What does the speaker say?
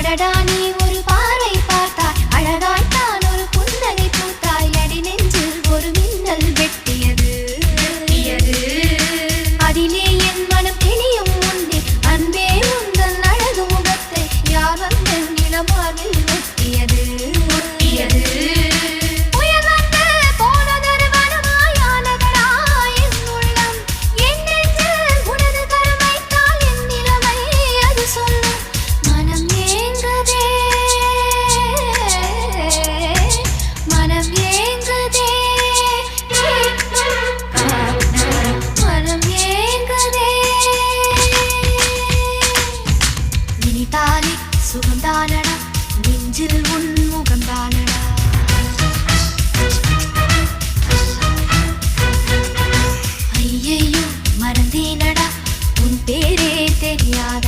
அடடா நீ ஒரு பார்வை பார்த்தாய் அழகாய்த்தான் ஒரு புன்னகை பூத்தாய் அடி நெஞ்சில் ஒரு மின்னல் வெட்டியது அதிலே என் மனம் தெளியும் முன்னே அன்பே உந்தன் அழகு முகத்தை யார் வந்து நிலமாவில் ஒட்டியது சுகந்தானடா நெஞ்சில் உன் முகந்தானடா ஐயையோ மறந்தேனடா உன் பேரே தெரியாத